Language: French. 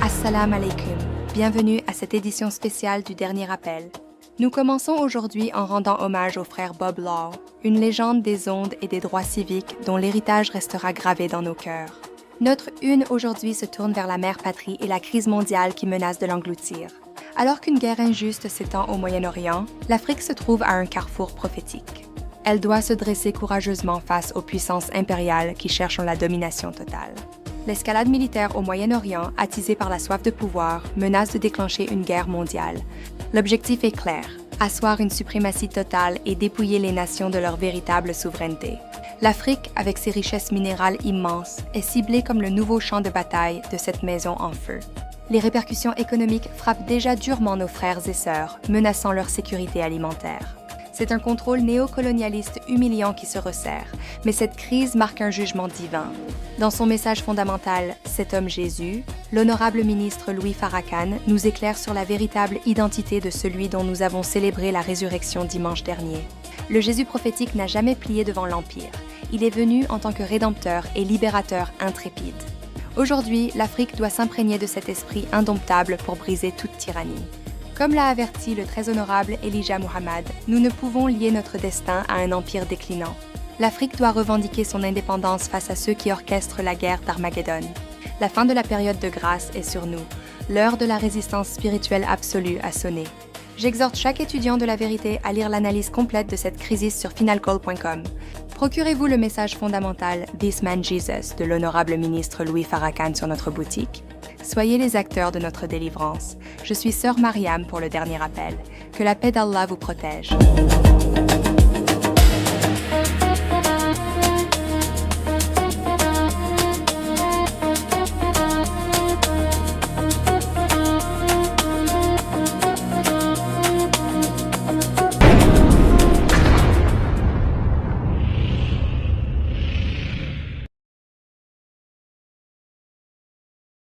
Assalamu alaikum. Bienvenue à cette édition spéciale du Dernier Appel. Nous commençons aujourd'hui en rendant hommage au frère Bob Law, une légende des ondes et des droits civiques dont l'héritage restera gravé dans nos cœurs. Notre une aujourd'hui se tourne vers la mère patrie et la crise mondiale qui menace de l'engloutir. Alors qu'une guerre injuste s'étend au Moyen-Orient, l'Afrique se trouve à un carrefour prophétique. Elle doit se dresser courageusement face aux puissances impériales qui cherchent la domination totale. L'escalade militaire au Moyen-Orient, attisée par la soif de pouvoir, menace de déclencher une guerre mondiale. L'objectif est clair, asseoir une suprématie totale et dépouiller les nations de leur véritable souveraineté. L'Afrique, avec ses richesses minérales immenses, est ciblée comme le nouveau champ de bataille de cette maison en feu. Les répercussions économiques frappent déjà durement nos frères et sœurs, menaçant leur sécurité alimentaire. C'est un contrôle néocolonialiste humiliant qui se resserre, mais cette crise marque un jugement divin. Dans son message fondamental « Cet homme Jésus », l'honorable ministre Louis Farrakhan nous éclaire sur la véritable identité de celui dont nous avons célébré la résurrection dimanche dernier. Le Jésus prophétique n'a jamais plié devant l'Empire. Il est venu en tant que rédempteur et libérateur intrépide. Aujourd'hui, l'Afrique doit s'imprégner de cet esprit indomptable pour briser toute tyrannie. Comme l'a averti le très honorable Elijah Muhammad, nous ne pouvons lier notre destin à un empire déclinant. L'Afrique doit revendiquer son indépendance face à ceux qui orchestrent la guerre d'Armageddon. La fin de la période de grâce est sur nous. L'heure de la résistance spirituelle absolue a sonné. J'exhorte chaque étudiant de la vérité à lire l'analyse complète de cette crise sur finalcall.com. Procurez-vous le message fondamental « This Man Jesus » de l'honorable ministre Louis Farrakhan sur notre boutique. Soyez les acteurs de notre délivrance. Je suis Sœur Mariam pour le Dernier Appel. Que la paix d'Allah vous protège.